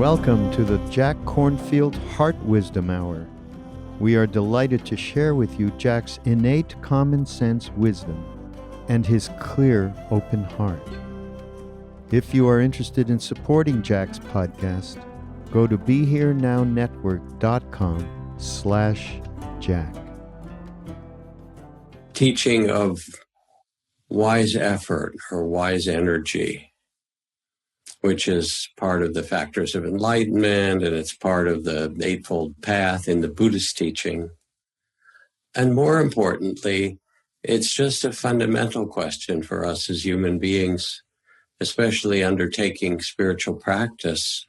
Welcome to the Jack Kornfield Heart Wisdom Hour. We are delighted to share with you Jack's innate common sense wisdom and his clear, open heart. If you are interested in supporting Jack's podcast, go to BeHereNowNetwork.com/Jack. Teaching of wise effort or wise energy, which is part of the factors of enlightenment, and it's part of the Eightfold Path in the Buddhist teaching. And more importantly, it's just a fundamental question for us as human beings, especially undertaking spiritual practice.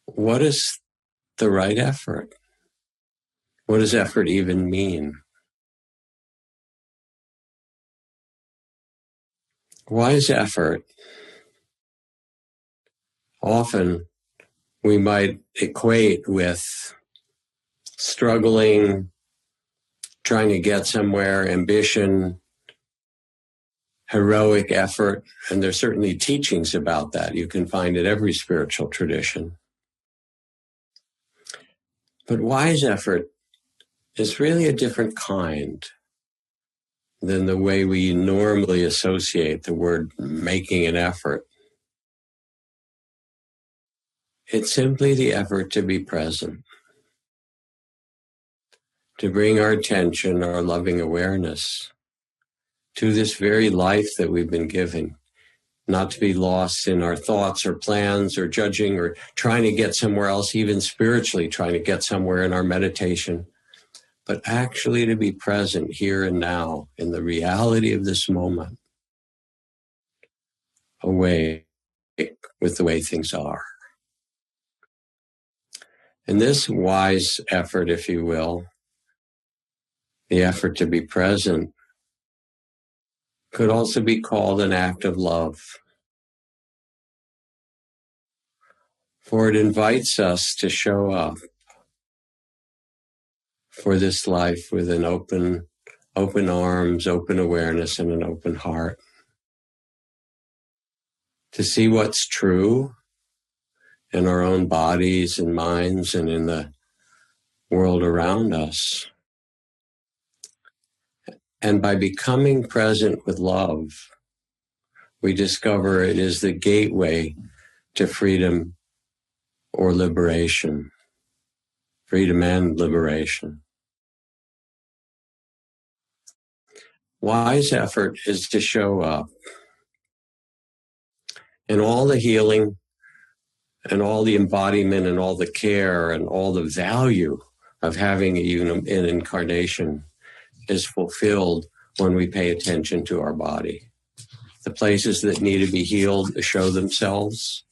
What is the right effort? What does effort even mean? Wise effort, often we might equate with struggling, trying to get somewhere, ambition, heroic effort, and there's certainly teachings about that. You can find in every spiritual tradition. But wise effort is really a different kind than the way we normally associate the word making an effort. It's simply the effort to be present, to bring our attention, our loving awareness to this very life that we've been given, not to be lost in our thoughts or plans or judging or trying to get somewhere else, even spiritually trying to get somewhere in our meditation, but actually to be present here and now in the reality of this moment, awake with the way things are. And this wise effort, if you will, the effort to be present, could also be called an act of love. For it invites us to show up for this life with an open arms, open awareness, and an open heart. To see what's true in our own bodies and minds and in the world around us. And by becoming present with love, we discover it is the gateway to freedom or liberation, freedom and liberation. Wise effort is to show up in all the healing and all the embodiment and all the care and all the value of having an incarnation is fulfilled when we pay attention to our body. The places that need to be healed show themselves,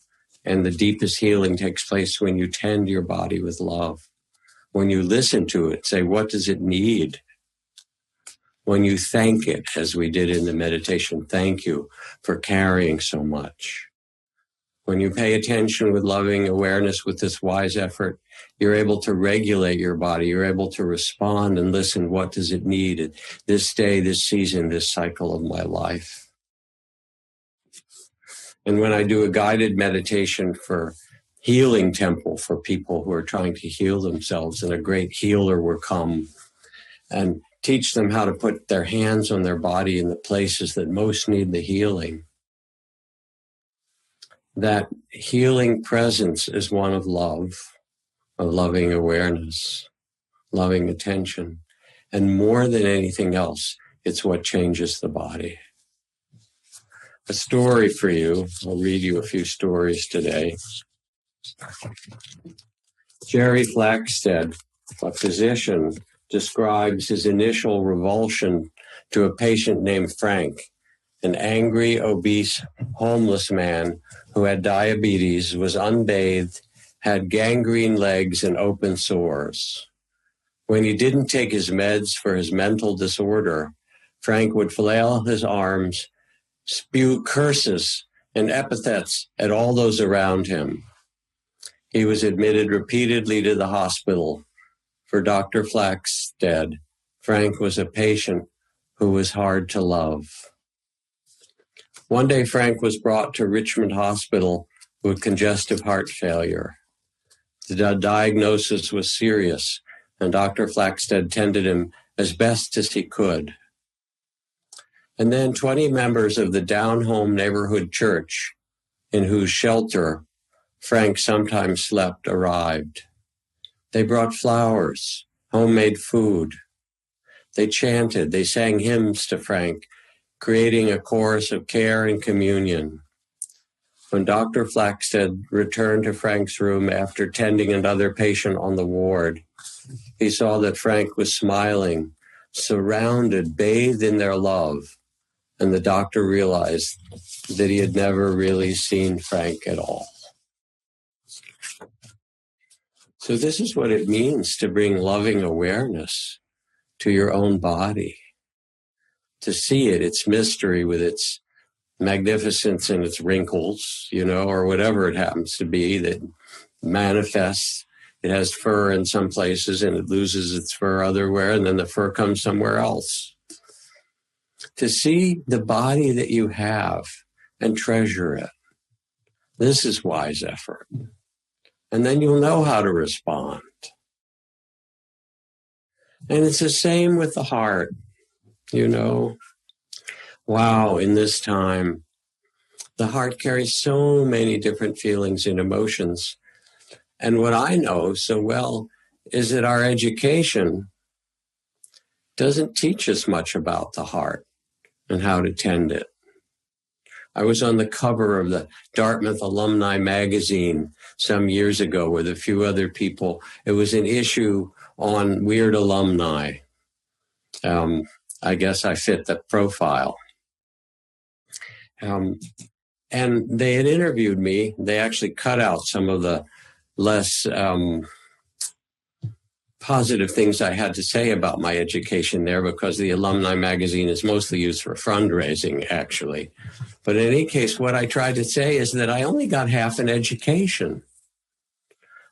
and the deepest healing takes place when you tend your body with love. When you listen to it, say, what does it need? When you thank it, as we did in the meditation, thank you for carrying so much. When you pay attention with loving awareness with this wise effort, you're able to regulate your body. You're able to respond and listen. What does it need at this day, this season, this cycle of my life? And when I do a guided meditation for healing temple for people who are trying to heal themselves, and a great healer will come and teach them how to put their hands on their body in the places that most need the healing. That healing presence is one of love, of loving awareness, loving attention. And more than anything else, it's what changes the body. A story for you. I'll read you a few stories today. Jerry Flaxstead, a physician, describes his initial revulsion to a patient named Frank, an angry, obese, homeless man who had diabetes, was unbathed, had gangrene legs and open sores. When he didn't take his meds for his mental disorder, Frank would flail his arms, spew curses and epithets at all those around him. He was admitted repeatedly to the hospital. For Dr. Flaxstead, Frank was a patient who was hard to love. One day, Frank was brought to Richmond Hospital with congestive heart failure. The diagnosis was serious, and Dr. Flaxted tended him as best as he could. And then 20 members of the down-home neighborhood church, in whose shelter Frank sometimes slept, arrived. They brought flowers, homemade food. They chanted, they sang hymns to Frank, creating a chorus of care and communion. When Dr. Flaxted returned to Frank's room after tending another patient on the ward, he saw that Frank was smiling, surrounded, bathed in their love, and the doctor realized that he had never really seen Frank at all. So this is what it means to bring loving awareness to your own body, to see it, its mystery with its magnificence and its wrinkles, or whatever it happens to be that manifests. It has fur in some places and it loses its fur otherwhere, and then the fur comes somewhere else. To see the body that you have and treasure it. This is wise effort. And then you'll know how to respond. And it's the same with the heart, Wow, in this time, the heart carries so many different feelings and emotions. And what I know so well is that our education doesn't teach us much about the heart and how to tend it. I was on the cover of the Dartmouth Alumni magazine some years ago with a few other people. It was an issue on weird alumni. I guess I fit the profile. And they had interviewed me. They actually cut out some of the less positive things I had to say about my education there, because the alumni magazine is mostly used for fundraising, actually. But in any case, what I tried to say is that I only got half an education.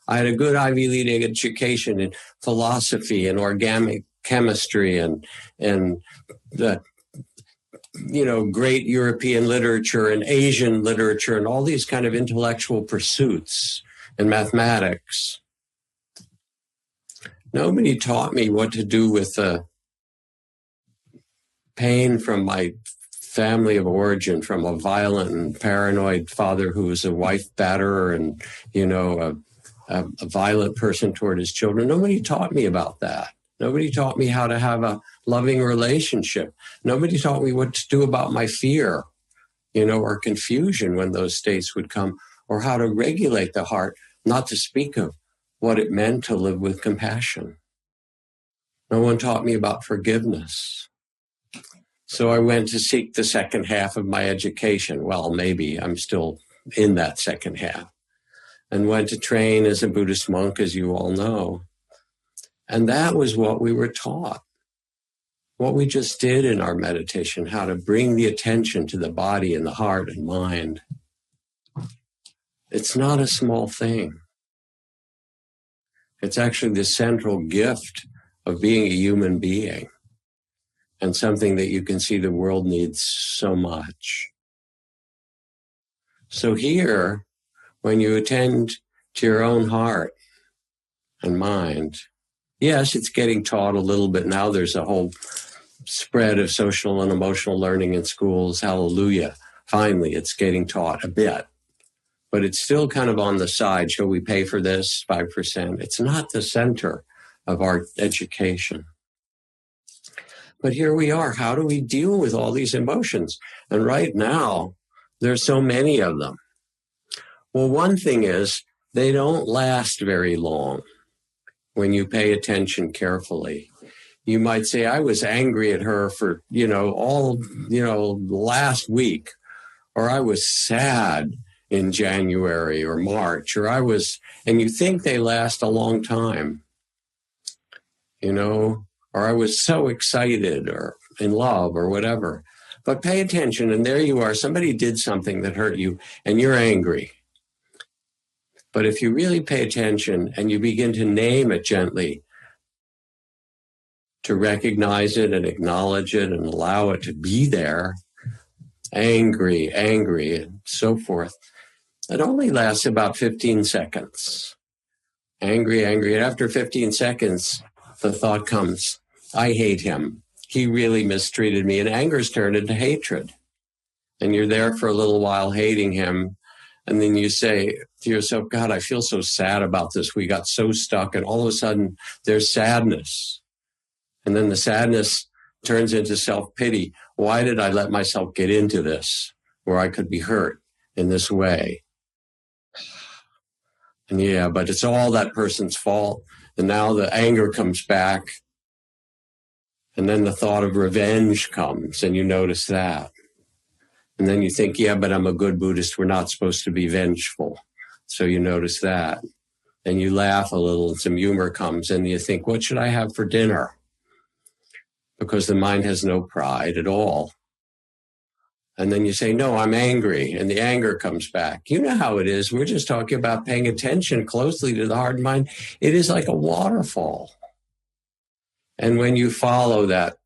I had a good Ivy League education in philosophy and organic chemistry and the great European literature and Asian literature and all these kind of intellectual pursuits and mathematics. Nobody taught me what to do with the pain from my family of origin, from a violent and paranoid father who was a wife batterer and, a violent person toward his children. Nobody taught me about that. Nobody taught me how to have a loving relationship. Nobody taught me what to do about my fear, or confusion when those states would come, or how to regulate the heart, not to speak of what it meant to live with compassion. No one taught me about forgiveness. So I went to seek the second half of my education. Well, maybe I'm still in that second half. And went to train as a Buddhist monk, as you all know. And that was what we were taught. What we just did in our meditation, how to bring the attention to the body and the heart and mind. It's not a small thing. It's actually the central gift of being a human being, and something that you can see the world needs so much. So here, when you attend to your own heart and mind, yes, it's getting taught a little bit now. There's a whole spread of social and emotional learning in schools. Hallelujah. Finally, it's getting taught a bit. But it's still kind of on the side. Shall we pay for this? 5%. It's not the center of our education. But here we are. How do we deal with all these emotions? And right now, there's so many of them. Well, one thing is they don't last very long when you pay attention carefully. You might say, I was angry at her for, last week, or I was sad in January or March, and you think they last a long time, or I was so excited or in love or whatever. But pay attention, and there you are. Somebody did something that hurt you, and you're angry. But if you really pay attention and you begin to name it gently, to recognize it and acknowledge it and allow it to be there, angry, and so forth. It only lasts about 15 seconds. Angry, angry. And after 15 seconds, the thought comes, I hate him. He really mistreated me. And anger's turned into hatred. And you're there for a little while hating him. And then you say to yourself, God, I feel so sad about this. We got so stuck. And all of a sudden, there's sadness. And then the sadness turns into self-pity. Why did I let myself get into this where I could be hurt in this way? And yeah, but it's all that person's fault. And now the anger comes back. And then the thought of revenge comes, and you notice that. And then you think, yeah, but I'm a good Buddhist. We're not supposed to be vengeful. So you notice that. And you laugh a little, and some humor comes, and you think, what should I have for dinner? Because the mind has no pride at all. And then you say, no, I'm angry. And the anger comes back. You know how it is. We're just talking about paying attention closely to the heart and mind. It is like a waterfall. And when you follow that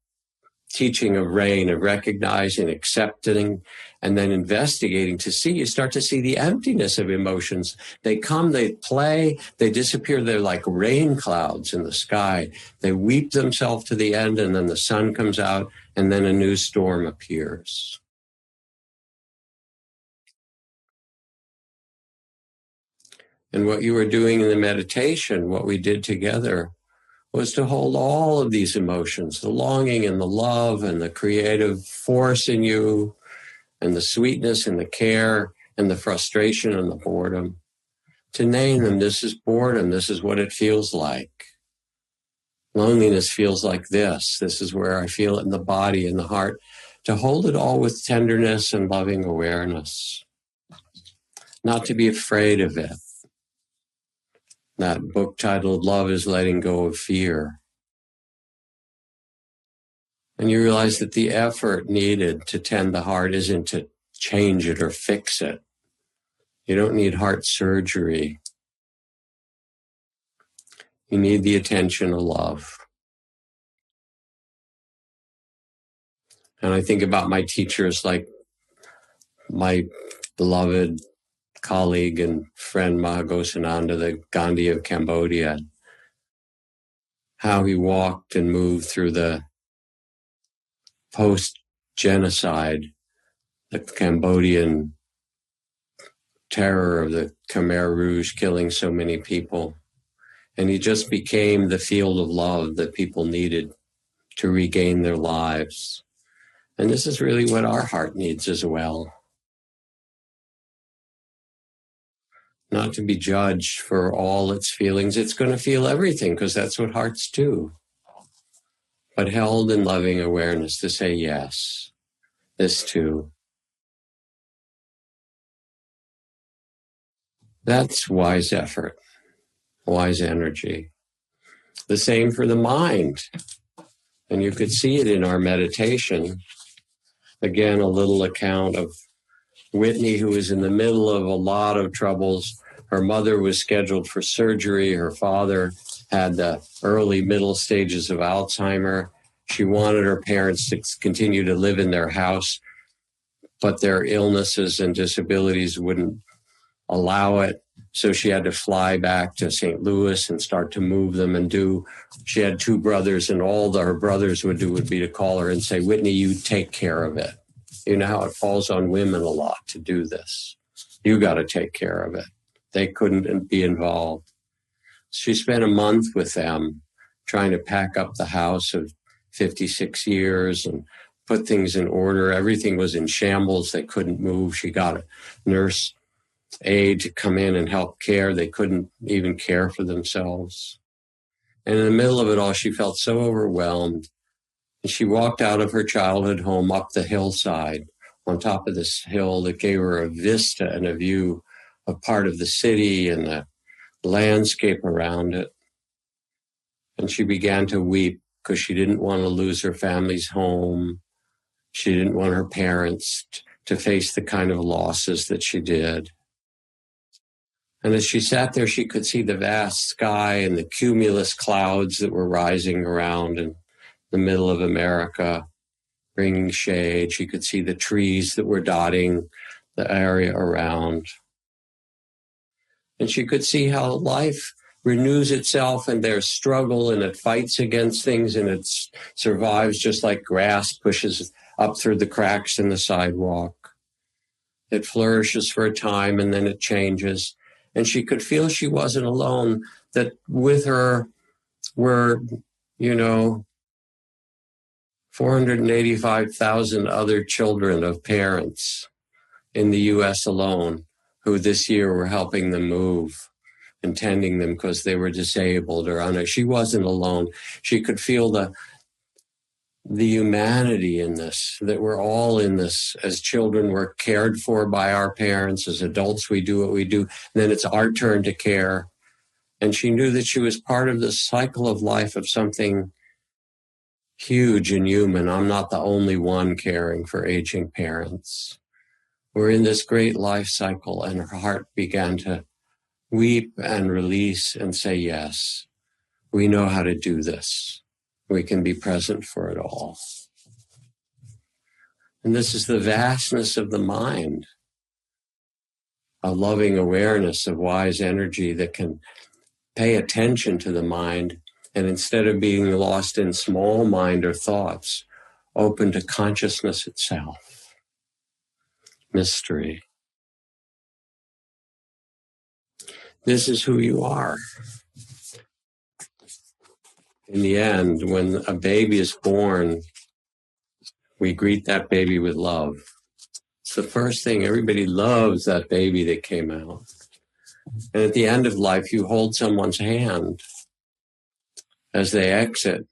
teaching of rain, of recognizing, accepting, and then investigating to see, you start to see the emptiness of emotions. They come, they play, they disappear. They're like rain clouds in the sky. They weep themselves to the end, and then the sun comes out, and then a new storm appears. And what you were doing in the meditation, what we did together, was to hold all of these emotions, the longing and the love and the creative force in you, and the sweetness and the care and the frustration and the boredom. To name them, this is boredom, this is what it feels like. Loneliness feels like this. This is where I feel it in the body and the heart. To hold it all with tenderness and loving awareness. Not to be afraid of it. That book titled Love is Letting Go of Fear. And you realize that the effort needed to tend the heart isn't to change it or fix it. You don't need heart surgery. You need the attention of love. And I think about my teachers like my beloved colleague and friend Mahagosananda, the Gandhi of Cambodia, how he walked and moved through the post-genocide, the Cambodian terror of the Khmer Rouge killing so many people. And he just became the field of love that people needed to regain their lives. And this is really what our heart needs as well. Not to be judged for all its feelings. It's going to feel everything because that's what hearts do. But held in loving awareness to say, yes, this too. That's wise effort, wise energy. The same for the mind. And you could see it in our meditation. Again, a little account of Whitney, who was in the middle of a lot of troubles. Her mother was scheduled for surgery. Her father had the early middle stages of Alzheimer. She wanted her parents to continue to live in their house, but their illnesses and disabilities wouldn't allow it. So she had to fly back to St. Louis and start to move them and do. She had two brothers, and all her brothers would do would be to call her and say, Whitney, you take care of it. You know how it falls on women a lot to do this. You got to take care of it. They couldn't be involved. She spent a month with them trying to pack up the house of 56 years and put things in order. Everything was in shambles. They couldn't move. She got a nurse aide to come in and help care. They couldn't even care for themselves. And in the middle of it all, she felt so overwhelmed. And she walked out of her childhood home up the hillside on top of this hill that gave her a vista and a view of part of the city and the landscape around it. And she began to weep because she didn't want to lose her family's home. She didn't want her parents to face the kind of losses that she did. And as she sat there, she could see the vast sky and the cumulus clouds that were rising around in the middle of America, bringing shade. She could see the trees that were dotting the area around. And she could see how life renews itself and there's struggle and it fights against things and it survives just like grass pushes up through the cracks in the sidewalk. It flourishes for a time and then it changes. And she could feel she wasn't alone, that with her were, 485,000 other children of parents in the U.S. alone who this year were helping them move and tending them because they were disabled or unable. She wasn't alone. She could feel the humanity in this, that we're all in this. As children, we're cared for by our parents. As adults, we do what we do. And then it's our turn to care. And she knew that she was part of the cycle of life of something huge and human. I'm not the only one caring for aging parents. We're in this great life cycle, and her heart began to weep and release and say, yes, we know how to do this. We can be present for it all. And this is the vastness of the mind, a loving awareness of wise energy that can pay attention to the mind, and instead of being lost in small mind or thoughts, open to consciousness itself. Mystery. This is who you are. In the end, when a baby is born, we greet that baby with love. It's the first thing. Everybody loves that baby that came out. And at the end of life, you hold someone's hand as they exit.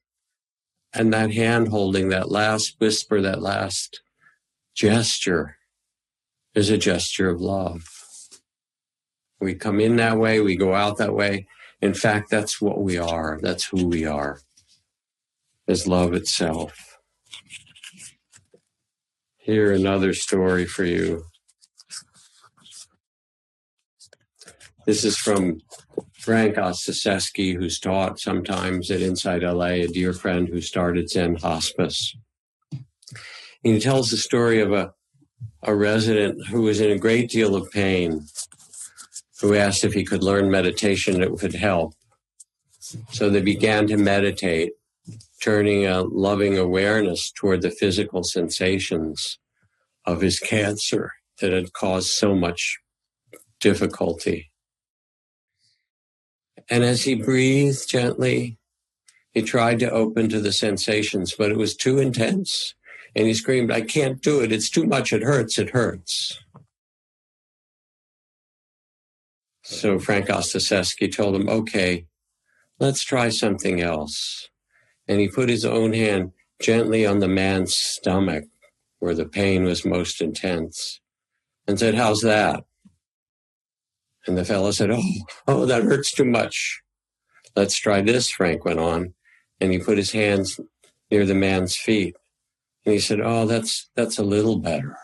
And that hand holding, that last whisper, that last gesture is a gesture of love. We come in that way, we go out that way. In fact, that's what we are. That's who we are, is love itself. Here, another story for you. This is from Frank Ostaseski, who's taught sometimes at Inside LA, a dear friend who started Zen Hospice. And he tells the story of a resident who was in a great deal of pain, who asked if he could learn meditation that would help. So they began to meditate, turning a loving awareness toward the physical sensations of his cancer that had caused so much difficulty. And as he breathed gently, he tried to open to the sensations, but it was too intense. And he screamed, I can't do it. It's too much. It hurts. It hurts. So Frank Ostaseski told him, okay, let's try something else. And he put his own hand gently on the man's stomach where the pain was most intense and said, how's that? And the fellow said, oh, that hurts too much. Let's try this, Frank went on. And he put his hands near the man's feet. And he said, oh, that's a little better.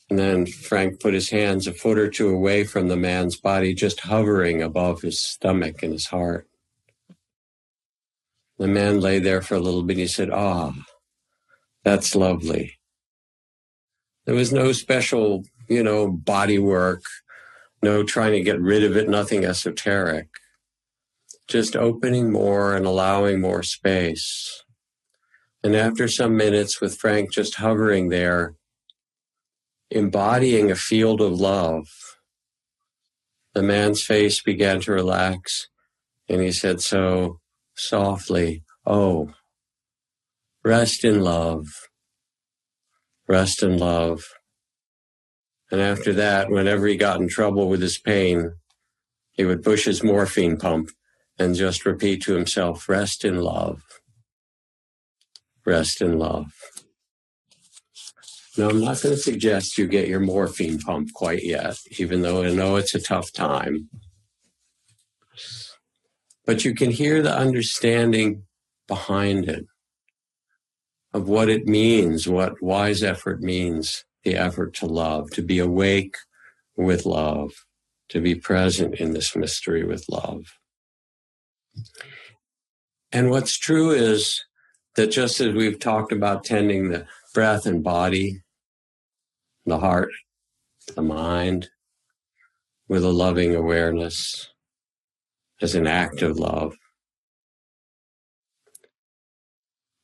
And then Frank put his hands a foot or two away from the man's body, just hovering above his stomach and his heart. The man lay there for a little bit. He said, that's lovely. There was no special, body work, no trying to get rid of it, nothing esoteric. Just opening more and allowing more space. And after some minutes with Frank just hovering there, embodying a field of love, the man's face began to relax, and he said so softly, rest in love, rest in love. And after that, whenever he got in trouble with his pain, he would push his morphine pump and just repeat to himself, rest in love, rest in love. Now, I'm not going to suggest you get your morphine pump quite yet, even though I know it's a tough time. But you can hear the understanding behind it of what it means, what wise effort means, the effort to love, to be awake with love, to be present in this mystery with love. And what's true is that just as we've talked about tending the breath and body, the heart, the mind, with a loving awareness as an act of love.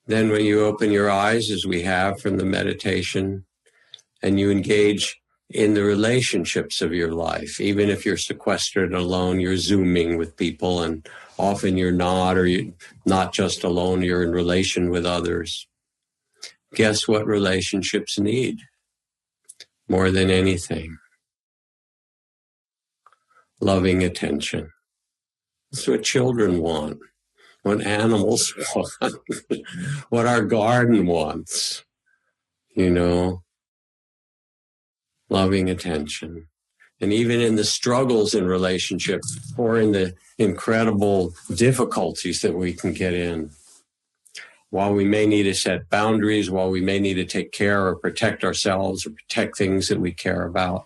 Then when you open your eyes, as we have from the meditation, and you engage in the relationships of your life, even if you're sequestered alone, you're Zooming with people, and often you're not, or you're not just alone, you're in relation with others. Guess what relationships need more than anything? Loving attention. That's what children want, what animals want, what our garden wants, loving attention. And even in the struggles in relationships, or in the incredible difficulties that we can get in, while we may need to set boundaries, while we may need to take care or protect ourselves or protect things that we care about,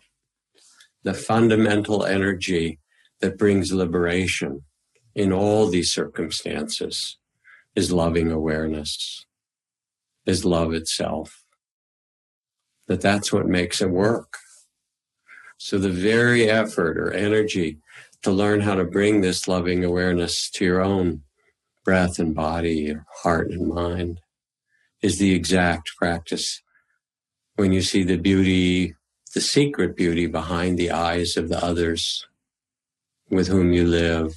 the fundamental energy that brings liberation in all these circumstances is loving awareness, is love itself. That's what makes it work. So the very effort or energy to learn how to bring this loving awareness to your own breath and body, your heart and mind, is the exact practice. When you see the beauty, the secret beauty behind the eyes of the others with whom you live,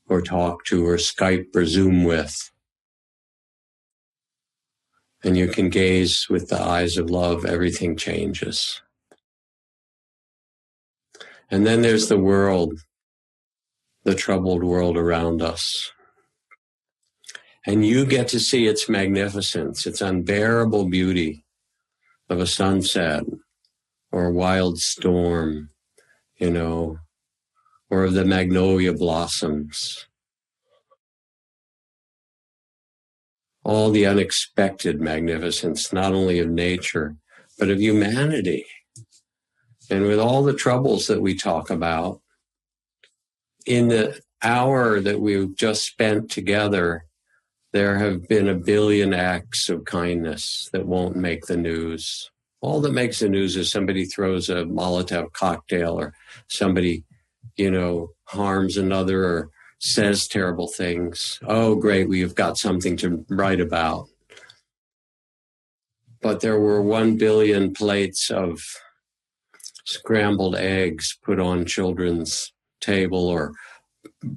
or talk to, or Skype or Zoom with, and you can gaze with the eyes of love, everything changes. And then there's the world, the troubled world around us. And you get to see its magnificence, its unbearable beauty of a sunset or a wild storm, or of the magnolia blossoms. All the unexpected magnificence, not only of nature, but of humanity. And with all the troubles that we talk about, in the hour that we've just spent together, there have been 1 billion acts of kindness that won't make the news. All that makes the news is somebody throws a Molotov cocktail, or somebody, harms another, or says terrible things. Oh, great, we've got something to write about. But there were 1 billion plates of scrambled eggs put on children's table, or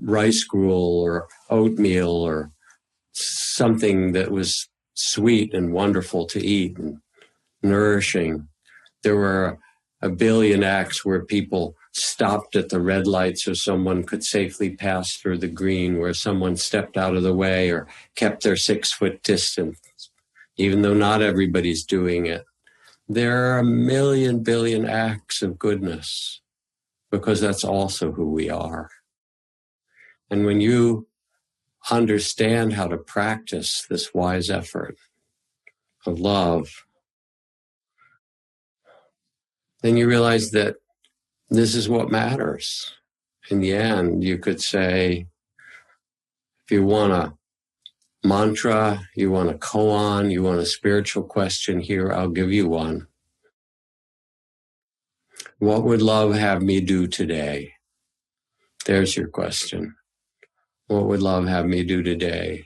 rice gruel, or oatmeal, or something that was sweet and wonderful to eat and nourishing. There were 1 billion acts where people stopped at the red light so someone could safely pass through the green, where someone stepped out of the way or kept their 6-foot distance, even though not everybody's doing it. There are 1 billion acts of goodness, because that's also who we are. And when you understand how to practice this wise effort of love, then you realize that this is what matters. In the end, you could say, if you want a mantra, you want a koan, you want a spiritual question, here, I'll give you one. What would love have me do today? There's your question. What would love have me do today?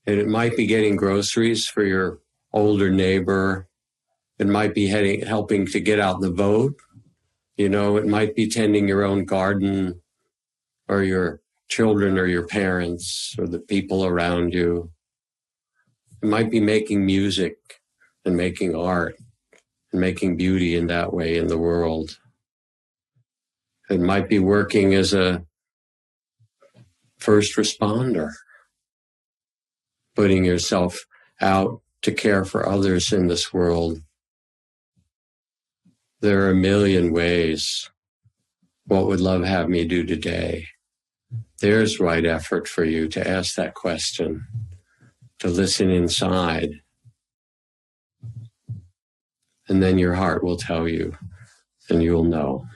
And it might be getting groceries for your older neighbor. It might be helping to get out the vote. It might be tending your own garden, or your children, or your parents, or the people around you. It might be making music and making art and making beauty in that way in the world. It might be working as a first responder, putting yourself out to care for others in this world. There are 1 million ways. What would love have me do today? There's right effort for you to ask that question, to listen inside. And then your heart will tell you, and you'll know.